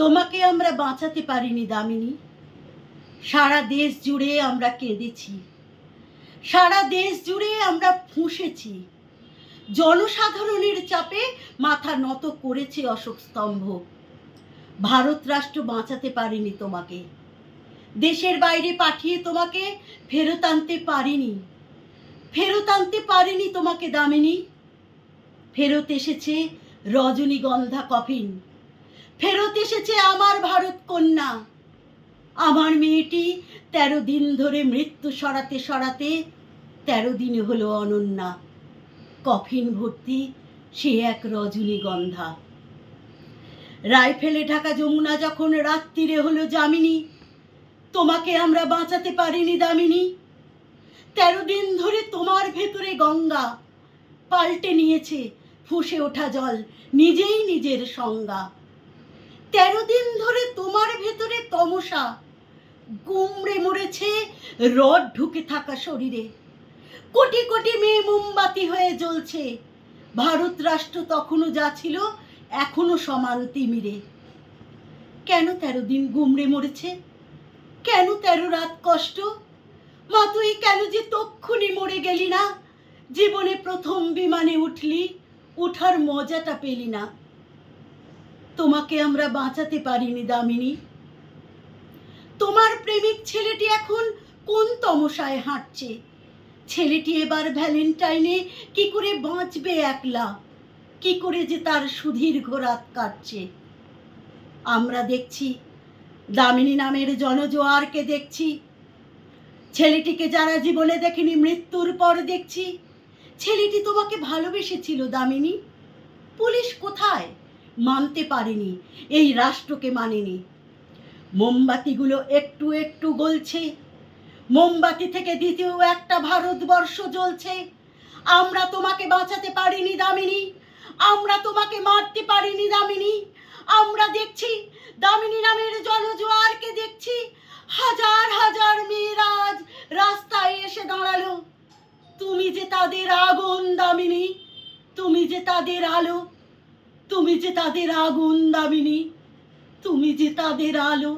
তোমাকে আমরা বাঁচাতে পারিনি দামিনী। সারা দেশ জুড়ে আমরা কেঁদেছি, সারা দেশ জুড়ে আমরা ফুঁসেছি। জনসাধারণের চাপে মাথা নত করেছে অশোক স্তম্ভ। ভারত রাষ্ট্র বাঁচাতে পারিনি তোমাকে, দেশের বাইরে পাঠিয়ে তোমাকে ফেরত আনতে পারিনি, ফেরত আনতে পারিনি তোমাকে দামিনী। ফেরত এসেছে রজনীগন্ধা কফিন, ফেরত এসেছে আমার ভারত কন্যা। আমার মেয়েটি 13 দিন ধরে মৃত্যু সরাতে সরাতে 13 দিন হলো অনন্যা। কফিন ভর্তি সে এক রজনীগন্ধা। রাইফেলে ঢাকা যমুনা যখন রাত্রিরে হলো যামিনী, তোমাকে আমরা বাঁচাতে পারিনি দামিনী। 13 দিন ধরে তোমার ভেতরে গঙ্গা পাল্টে নিয়েছে ফুঁসে ওঠা জল নিজেই নিজের সংজ্ঞা। 13 দিন ধরে তোমার ভেতরে তমসা গুমড়ে মরেছে রড ঢুকে থাকা শরীরে। কোটি কোটি মেয়ে মোমবাতি হয়ে জ্বলছে। ভারত রাষ্ট্র তখনও যা ছিল এখনো সমান তিমিরে। কেন 13 দিন গুমড়ে মরেছে? কেন 13 রাত কষ্ট? মা তুই কেন যে তক্ষুনি মরে গেলি না? জীবনে প্রথম বিমানে উঠলি, উঠার মজাটা পেলি না। তোমাকে আমরা বাঁচাতে পারিনি দামিনী। তোমার প্রেমিক ছেলেটি এখন কোন তমসায় হাঁটছে? ছেলেটি এবার ভ্যালেন্টাইনে কি করে বাঁচবে একলা? কি করে যে তার সুদীর্ঘ রাত কাটছে? আমরা দেখছি দামিনী নামের জনজোয়ারকে দেখছি, ছেলেটিকে যারা জীবনে দেখেনি মৃত্যুর পর দেখছি। ছেলেটি তোমাকে ভালোবেসেছিল দামিনী। পুলিশ কোথায়? মানতে পারেনি, এই রাষ্ট্রকে মানেনি। মোমবাতিগুলো একটু একটু গলছে, মোমবাতি থেকে দ্বিতীয় একটা ভারতবর্ষ জ্বলছে। আমরা তোমাকে বাঁচাতে পারিনি দামিনী, আমরা তোমাকে মারতে পারিনি দামিনী। আমরা দেখছি দামিনী নামের জনজোয়ারকে দেখছি, হাজার হাজার মেয়েরা আজ রাস্তায় এসে দাঁড়ালো। তুমি যে তাদের আগুন দামিনী, তুমি যে তাদের আলো, তুমি যে তাদের আগুন দামিনী, তুমি যে তাদের আলো।